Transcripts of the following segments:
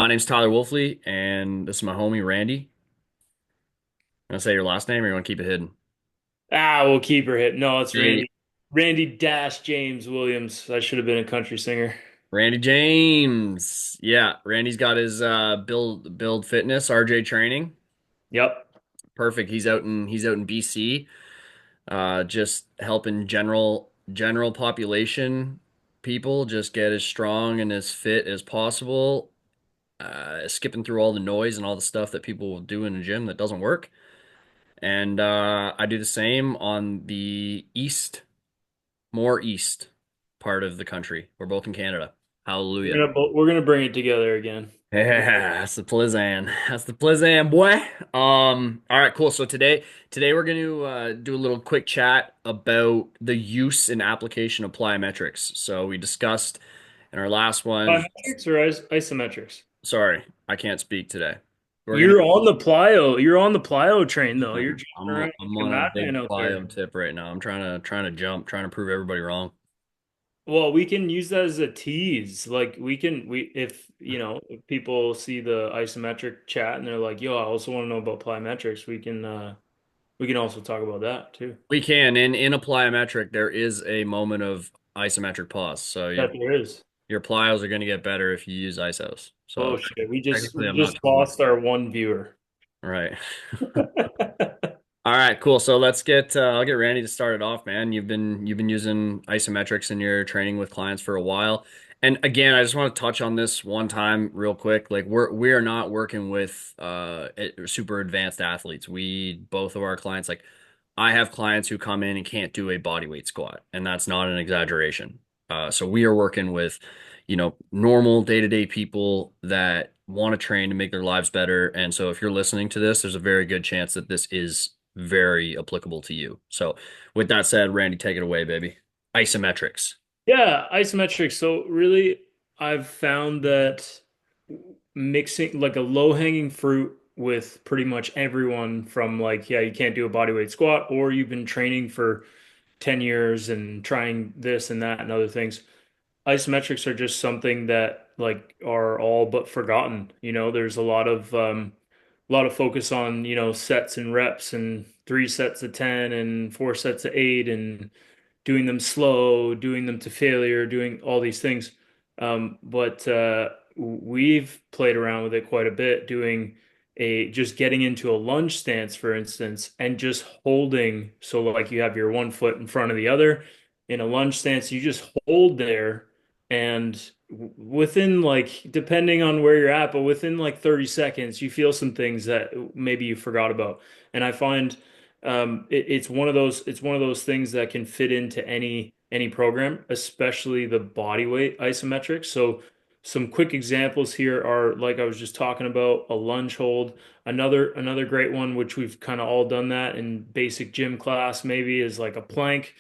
My name's Tyler Wolfley, and this is my homie Randy. Want to say your last name, or you want to keep it hidden? We'll keep her hit. No, it's Hey, Randy. Randy Dash James Williams. I should have been a country singer. Randy James. Yeah, Randy's got his build fitness RJ training. Yep. Perfect. He's out in BC, just helping general population people just get as strong and as fit as possible. Skipping through all the noise and all the stuff that people will do in a gym that doesn't work. And I do the same on the more east part of the country. We're both in Canada. Hallelujah. We're gonna bring it together again. Yeah, that's the Plizzan. That's the Plizzan, boy. All right, cool. So today we're going to do a little quick chat about the use and application of plyometrics. So we discussed in our last one. Plyometrics or isometrics? Sorry, I can't speak today. We're gonna. You're on the plyo. You're on the plyo train though. You're I'm jumping around I'm like a on a big madman out there. plyo tip right now. I'm trying to jump, trying to prove everybody wrong. Well, we can use that as a tease. Like we if if people see the isometric chat and they're like, "Yo, I also want to know about plyometrics," we can also talk about that too. We can in a plyometric there is a moment of isometric pause. So That there is. your plyos are going to get better if you use isos. So Oh shit, technically, we I'm not just telling you. lost our one viewer. Right. All right, cool. So I'll get Randy to start it off, man. You've been using isometrics in your training with clients for a while. And again, I just want to touch on this one time real quick. Like we are not working with super advanced athletes. We both of our clients, like I have clients who come in and can't do a body weight squat, and that's not an exaggeration. So we are working with, normal day-to-day people that want to train to make their lives better. And so if you're listening to this, there's a very good chance that this is very applicable to you. So with that said, Randy, take it away, baby. Isometrics. Yeah, isometric. So really, I've found that mixing like a low-hanging fruit with pretty much everyone from like, yeah, you can't do a bodyweight squat, or you've been training for 10 years and trying this and that and other things. Isometrics are just something that like are all but forgotten. There's a lot of focus on, sets and reps and 3 sets of 10 and 4 sets of 8 and doing them slow, doing them to failure, doing all these things. But we've played around with it quite a bit, doing a just getting into a lunge stance, for instance, and just holding. So, like you have your one foot in front of the other in a lunge stance, you just hold there, and within like, depending on where you're at, but within like 30 seconds, you feel some things that maybe you forgot about. And I find it's one of those things that can fit into any program, especially the body weight isometrics. So some quick examples here are like I was just talking about a lunge hold. Another great one, which we've kind of all done that in basic gym class, maybe is like a plank.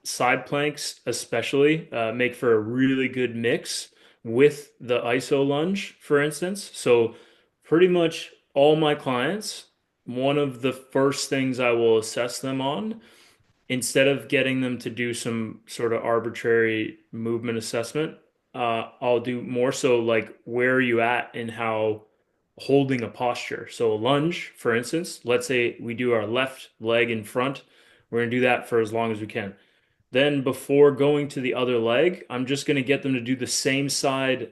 Side planks especially make for a really good mix with the iso lunge, for instance. So pretty much all my clients, one of the first things I will assess them on, instead of getting them to do some sort of arbitrary movement assessment, I'll do more so like where are you at in how holding a posture. So a lunge, for instance, let's say we do our left leg in front. We're gonna do that for as long as we can. Then before going to the other leg, I'm just going to get them to do the same side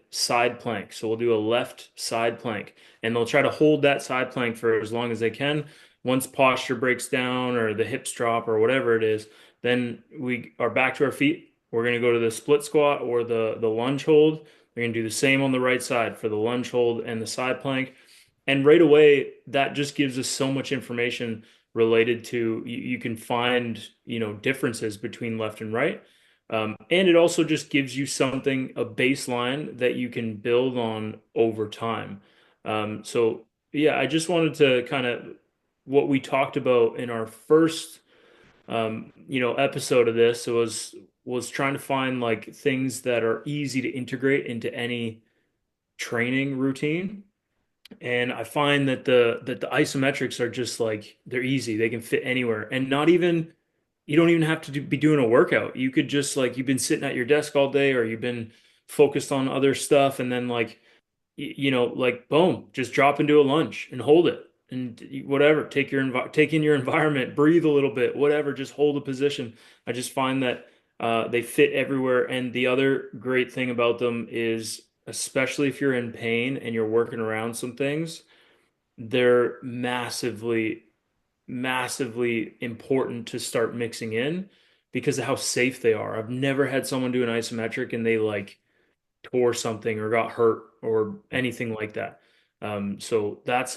plank. So we'll do a left side plank and they'll try to hold that side plank for as long as they can. Once posture breaks down or the hips drop or whatever it is, then we are back to our feet. We're going to go to the split squat or the lunge hold. We're going to do the same on the right side for the lunge hold and the side plank. And right away, that just gives us so much information related to you can find, differences between left and right. And it also just gives you something, a baseline that you can build on over time. So yeah, I just wanted to kind of what we talked about in our first episode of this was trying to find like things that are easy to integrate into any training routine. And I find that the isometrics are just like they're easy. They can fit anywhere. And not even you don't even have to be doing a workout. You could just like you've been sitting at your desk all day or you've been focused on other stuff and then like like boom, just drop into a lunge and hold it and whatever, take in your environment, breathe a little bit, whatever, just hold a position. I just find that they fit everywhere. And the other great thing about them is, especially if you're in pain and you're working around some things, they're massively important to start mixing in because of how safe they are. I've never had someone do an isometric and they like tore something or got hurt or anything like that. So that's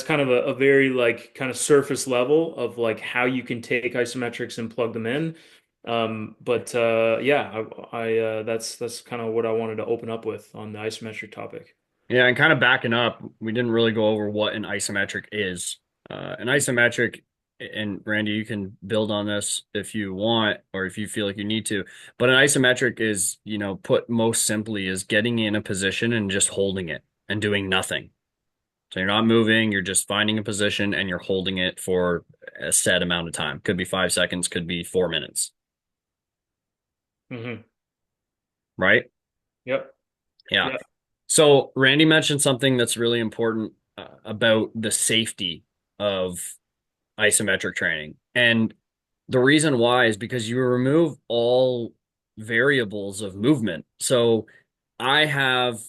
kind of a very like kind of surface level of like how you can take isometrics and plug them in. But yeah, that's kind of what I wanted to open up with on the isometric topic. Yeah, and kind of backing up, we didn't really go over what an isometric is. An isometric, and Randy, you can build on this if you want or if you feel like you need to. But an isometric is, put most simply, is getting in a position and just holding it and doing nothing. So you're not moving, you're just finding a position and you're holding it for a set amount of time. Could be 5 seconds, could be 4 minutes, Hmm. right? Yep. Yeah. Yep. So Randy mentioned something that's really important about the safety of isometric training. And the reason why is because you remove all variables of movement. So I have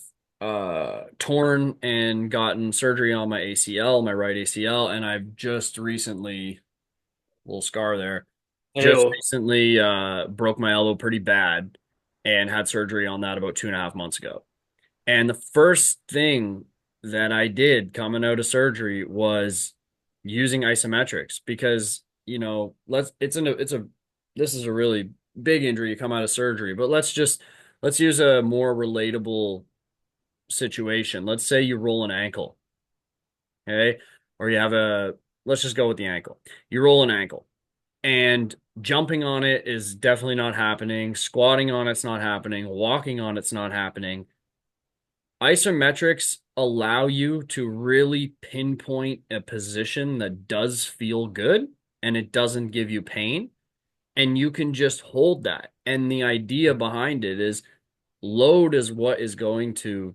torn and gotten surgery on my ACL, my right ACL, and I've just recently, little scar there, just Heyo. recently broke my elbow pretty bad and had surgery on that about 2.5 months ago. And the first thing that I did coming out of surgery was using isometrics because, this is a really big injury. You come out of surgery, but let's use a more relatable situation. Let's say you roll an ankle, okay? Or let's just go with the ankle. You roll an ankle and jumping on it is definitely not happening. Squatting on it's not happening. Walking on it's not happening. Isometrics allow you to really pinpoint a position that does feel good and it doesn't give you pain. And you can just hold that. And the idea behind it is load is what is going to,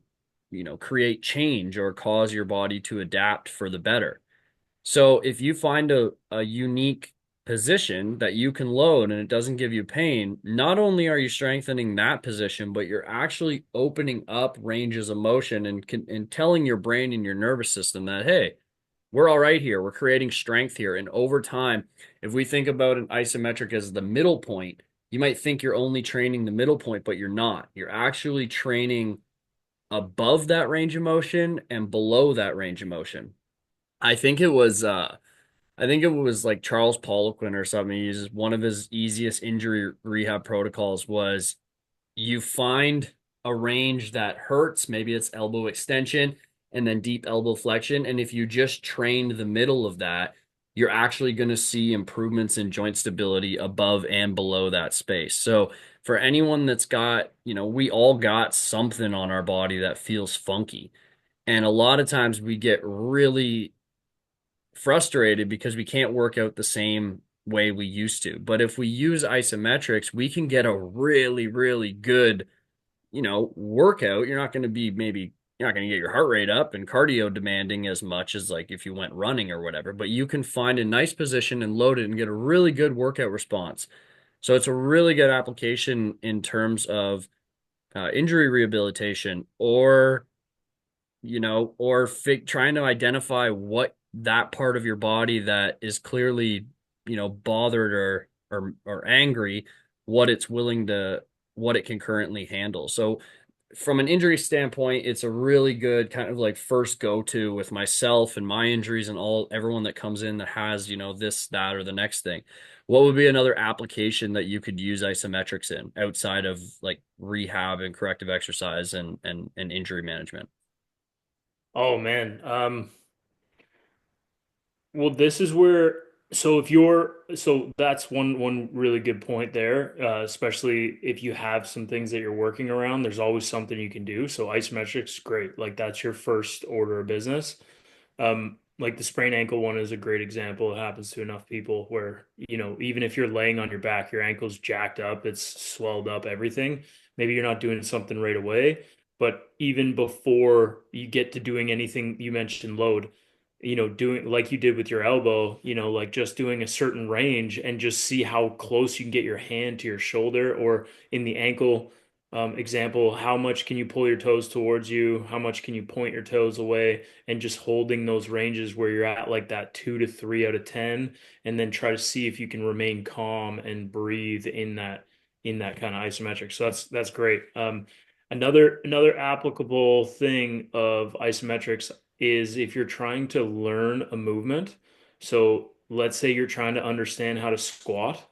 create change or cause your body to adapt for the better. So if you find a unique position that you can load and it doesn't give you pain, not only are you strengthening that position, but you're actually opening up ranges of motion and telling your brain and your nervous system that, hey, we're all right here. We're creating strength here. And over time, if we think about an isometric as the middle point, you might think you're only training the middle point, but you're not. You're actually training above that range of motion and below that range of motion. I think it was I think it was like Charles Poliquin or something. He uses one of his easiest injury rehab protocols was you find a range that hurts, maybe it's elbow extension and then deep elbow flexion. And if you just trained the middle of that, you're actually going to see improvements in joint stability above and below that space. So for anyone that's got, we all got something on our body that feels funky. And a lot of times we get really frustrated because we can't work out the same way we used to. But if we use isometrics, we can get a really, really good, workout. You're not going to get your heart rate up and cardio demanding as much as like if you went running or whatever, but you can find a nice position and load it and get a really good workout response. So it's a really good application in terms of injury rehabilitation or trying to identify what that part of your body that is clearly, bothered or angry, what it's willing to, what it can currently handle. So from an injury standpoint, it's a really good kind of like first go-to with myself and my injuries and everyone that comes in that has, this, that, or the next thing. What would be another application that you could use isometrics in outside of like rehab and corrective exercise and injury management? Oh man. Well, this is where, so if you're, so that's one really good point there, especially if you have some things that you're working around, there's always something you can do. So isometrics, great. Like that's your first order of business. Like the sprained ankle one is a great example. It happens to enough people where, even if you're laying on your back, your ankle's jacked up, it's swelled up, everything. Maybe you're not doing something right away. But even before you get to doing anything, you mentioned load, doing like you did with your elbow, like just doing a certain range and just see how close you can get your hand to your shoulder, or in the ankle example, how much can you pull your toes towards you? How much can you point your toes away? And just holding those ranges where you're at like that 2 to 3 out of 10, and then try to see if you can remain calm and breathe in that kind of isometric. So that's great. Another applicable thing of isometrics is if you're trying to learn a movement. So let's say you're trying to understand how to squat,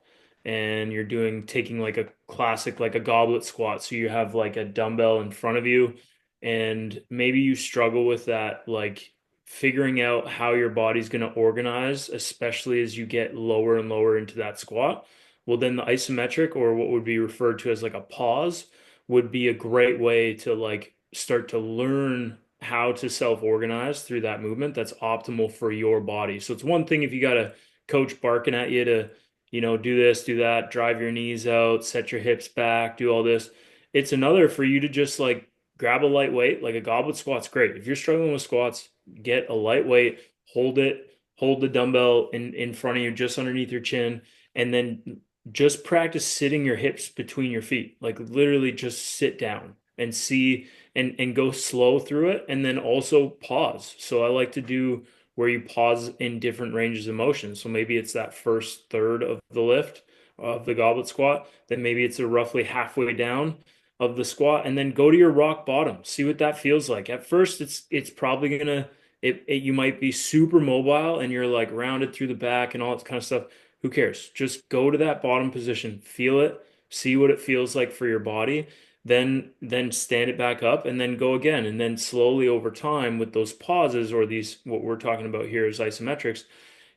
and you're taking like a classic, like a goblet squat. So you have like a dumbbell in front of you, and maybe you struggle with that, like figuring out how your body's going to organize, especially as you get lower and lower into that squat. Well, then the isometric, or what would be referred to as like a pause, would be a great way to like start to learn how to self-organize through that movement that's optimal for your body. So it's one thing if you got a coach barking at you to, do this, do that, drive your knees out, set your hips back, do all this. It's another for you to just like grab a light weight, like a goblet squat's great. If you're struggling with squats, get a light weight, hold the dumbbell in front of you, just underneath your chin, and then just practice sitting your hips between your feet. Like literally just sit down and see, and go slow through it, and then also pause. So I like to do where you pause in different ranges of motion. So maybe it's that first third of the lift of the goblet squat, then maybe it's a roughly halfway down of the squat, and then go to your rock bottom. See what that feels like. At first it's probably gonna, you might be super mobile and you're like rounded through the back and all that kind of stuff. Who cares? Just go to that bottom position, feel it, see what it feels like for your body, then stand it back up and then go again. And then slowly over time with those pauses, or these, what we're talking about here is isometrics,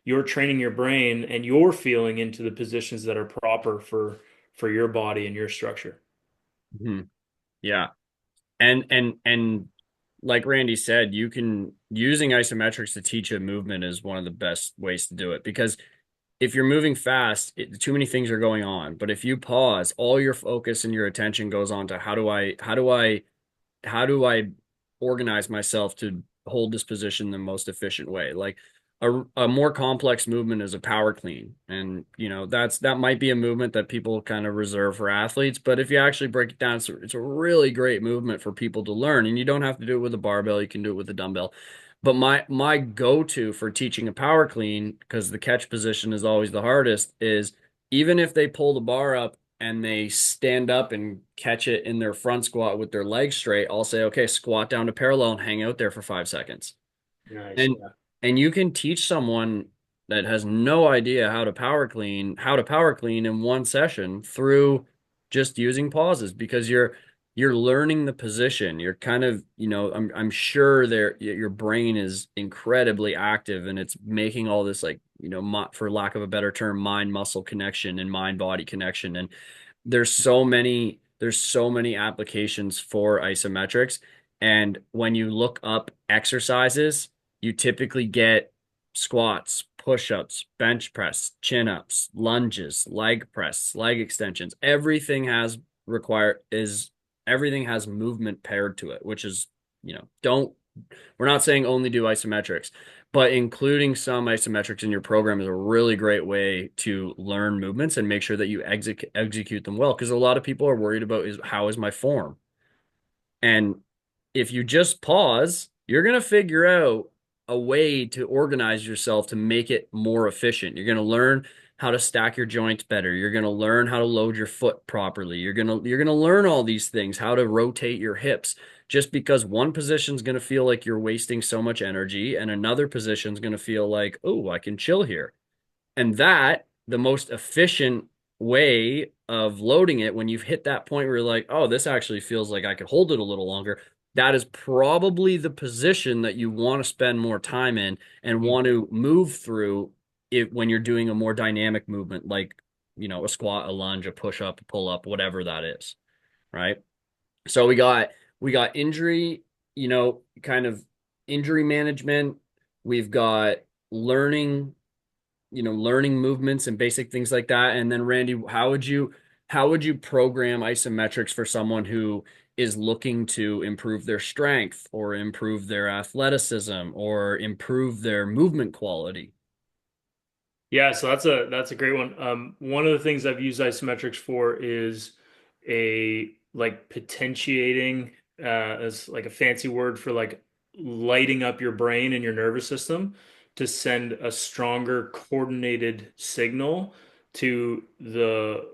you're training your brain and you're feeling into the positions that are proper for your body and your structure. Mhm. Yeah. And like Randy said, you can using isometrics to teach a movement is one of the best ways to do it because if you're moving fast, too many things are going on. But if you pause, all your focus and your attention goes on to how do I organize myself to hold this position the most efficient way? Like a more complex movement is a power clean. And that might be a movement that people kind of reserve for athletes, but if you actually break it down, it's a really great movement for people to learn. And you don't have to do it with a barbell, you can do it with a dumbbell. But my go-to for teaching a power clean, because the catch position is always the hardest, is even if they pull the bar up and they stand up and catch it in their front squat with their legs straight, I'll say, okay, squat down to parallel and hang out there for 5 seconds. Nice. And Yeah. and you can teach someone that has no idea how to power clean in one session through just using pauses because you're learning the position. You're kind of, I'm sure your brain is incredibly active and it's making all this like, for lack of a better term, mind muscle connection and mind body connection. And there's so many applications for isometrics. And when you look up exercises, you typically get squats, push-ups, bench press, chin-ups, lunges, leg press, leg extensions. Everything has movement paired to it, which is, don't we're not saying only do isometrics, but including some isometrics in your program is a really great way to learn movements and make sure that you execute them well. Because a lot of people are worried about is how is my form? And if you just pause, you're going to figure out a way to organize yourself to make it more efficient. You're going to learn how to stack your joints better. You're going to learn how to load your foot properly. You're going to learn all these things, how to rotate your hips. Just because one position is going to feel like you're wasting so much energy and another position is going to feel like, "Oh, I can chill here." And the most efficient way of loading it when you've hit that point where you're like, oh, this actually feels like I could hold it a little longer. That is probably the position that you want to spend more time in and want to move through it when you're doing a more dynamic movement, like, a squat, a lunge, a push up, a pull up, whatever that is. Right. So we got injury, kind of injury management. We've got learning learning movements and basic things like that. And then Randy, how would you program isometrics for someone who is looking to improve their strength or improve their athleticism or improve their movement quality. Yeah, so that's a great one. One of the things I've used isometrics for is a like potentiating, as like a fancy word for like lighting up your brain and your nervous system to send a stronger coordinated signal to the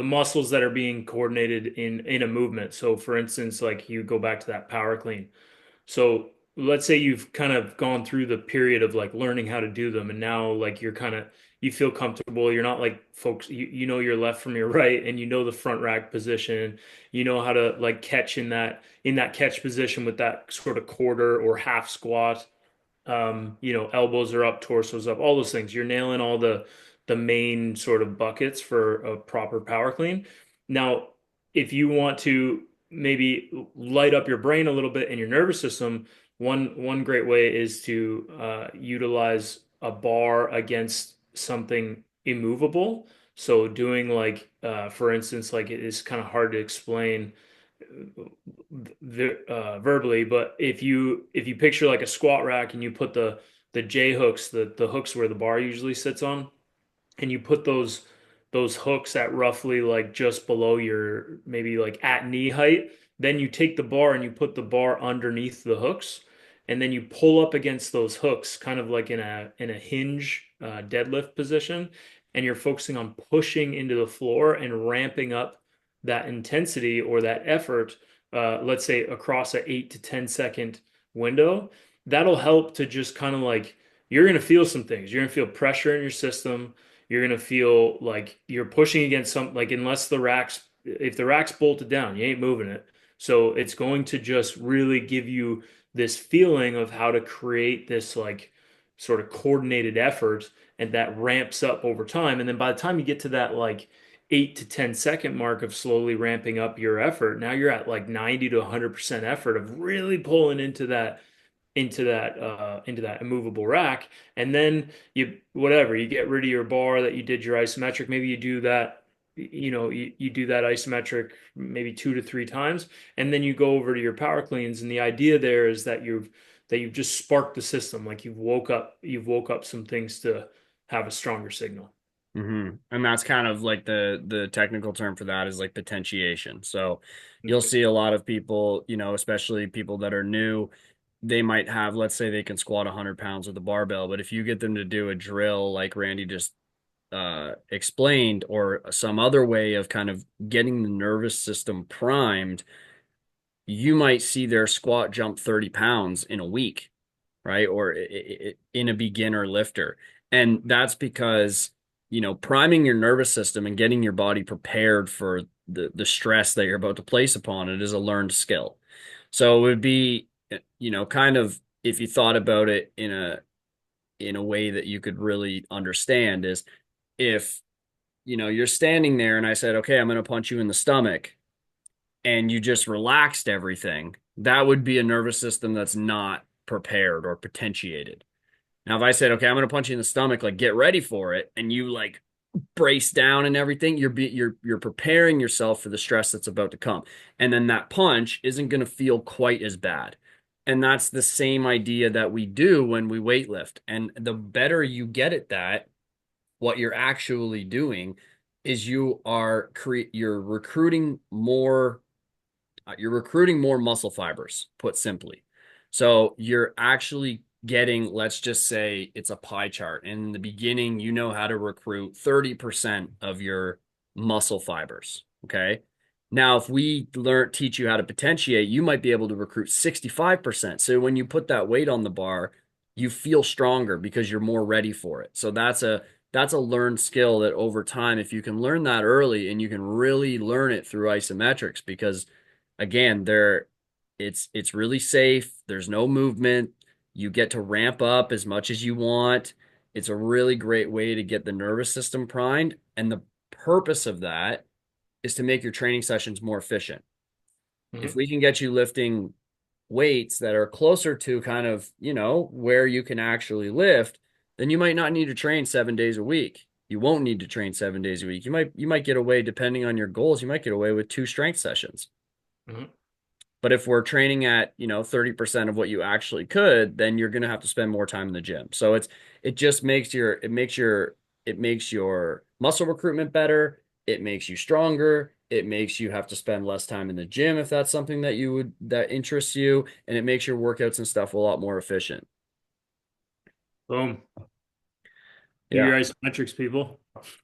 muscles that are being coordinated in a movement. So for instance, like you go back to that power clean. So let's say you've kind of gone through the period of like learning how to do them, and now like you're kind of you feel comfortable. You're not like folks, you know your left from your right, and you know the front rack position. You know how to like catch in that catch position with that sort of quarter or half squat. Elbows are up, torso's up, all those things. You're nailing all the main sort of buckets for a proper power clean. Now, if you want to maybe light up your brain a little bit and your nervous system, one great way is to utilize a bar against something immovable. So doing like, for instance, like it is kind of hard to explain verbally, but if you picture like a squat rack and you put the J hooks, the hooks where the bar usually sits on, and you put those hooks at roughly like just below your maybe like at knee height, then you take the bar and you put the bar underneath the hooks, and then you pull up against those hooks, kind of like in a hinge deadlift position, and you're focusing on pushing into the floor and ramping up that intensity or that effort, let's say across a 8 to 10 second window. That'll help to just kind of like you're going to feel some things. You're going to feel pressure in your system. You're going to feel like you're pushing against something, like unless if the rack's bolted down, you ain't moving it. So it's going to just really give you this feeling of how to create this like sort of coordinated effort, and that ramps up over time. And then by the time you get to that like 8 to 10 second mark of slowly ramping up your effort, now you're at like 90 to 100% effort of really pulling into that immovable rack. And then you get rid of your bar that you did your isometric. Maybe you do that, you do that isometric maybe 2 to 3 times, and then you go over to your power cleans. And the idea there is that you've just sparked the system, like you've woke up some things to have a stronger signal. And that's kind of like the technical term for that is like potentiation. So you'll Mhm. see a lot of people, especially people that are new, they might have, let's say they can squat 100 pounds with a barbell, but if you get them to do a drill like Randy just explained, or some other way of kind of getting the nervous system primed, you might see their squat jump 30 pounds in a week, right? Or in a beginner lifter. And that's because, priming your nervous system and getting your body prepared for the stress that you're about to place upon it is a learned skill. So it would be, kind of, if you thought about it in a way that you could really understand, is if, you're standing there and I said, okay, I'm going to punch you in the stomach, and you just relaxed everything, that would be a nervous system that's not prepared or potentiated. Now, if I said, okay, I'm going to punch you in the stomach, like get ready for it, and you like brace down and everything, you're preparing yourself for the stress that's about to come. And then that punch isn't going to feel quite as bad. And that's the same idea that we do when we weightlift. And the better you get at that, what you're actually doing is you're recruiting more muscle fibers, put simply. So you're actually getting, let's just say it's a pie chart. In the beginning, you know how to recruit 30% of your muscle fibers. Okay. Now, if we teach you how to potentiate, you might be able to recruit 65%. So when you put that weight on the bar, you feel stronger because you're more ready for it. So that's a learned skill that over time, if you can learn that early, and you can really learn it through isometrics, because again, it's really safe. There's no movement. You get to ramp up as much as you want. It's a really great way to get the nervous system primed. And the purpose of that is to make your training sessions more efficient. If Mhm. we can get you lifting weights that are closer to kind of, where you can actually lift, then you might not need to train 7 days a week. You won't need to train 7 days a week. You might get away, depending on your goals, you might get away with two strength sessions. Mhm. But if we're training at, 30% of what you actually could, then you're going to have to spend more time in the gym. So it just it makes your muscle recruitment better. It makes you stronger. It makes you have to spend less time in the gym if that's something that interests you, and it makes your workouts and stuff a lot more efficient. Boom. Do Yeah. your isometrics, people.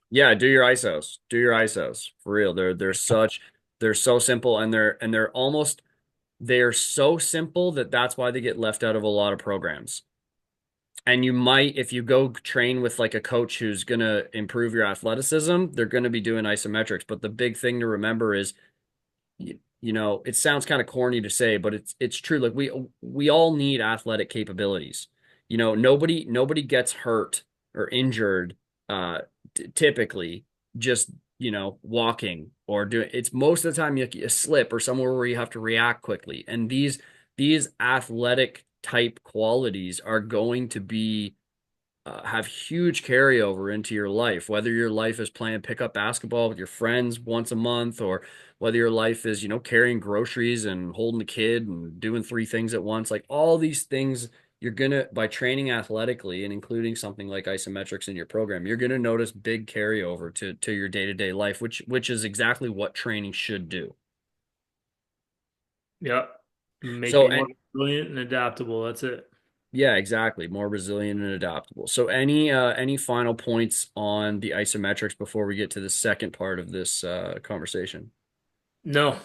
Yeah, do your ISOs. Do your ISOs. For real. They're so simple, and they're so simple that that's why they get left out of a lot of programs. And you might, if you go train with like a coach who's going to improve your athleticism, they're going to be doing isometrics. But the big thing to remember is, it sounds kind of corny to say, but it's true. Like we all need athletic capabilities. Nobody gets hurt or injured typically just, walking or doing it's most of the time you slip or somewhere where you have to react quickly. And these athletic type qualities are going to be have huge carryover into your life, whether your life is playing pickup basketball with your friends once a month, or whether your life is, carrying groceries and holding a kid and doing three things at once. Like all these things, by training athletically and including something like isometrics in your program, you're gonna notice big carryover to your day-to-day life, which is exactly what training should do. Yeah. Make So, you more resilient and adaptable. That's it. yeah, exactly. More resilient and adaptable. So any final points on the isometrics before we get to the second part of this conversation? No,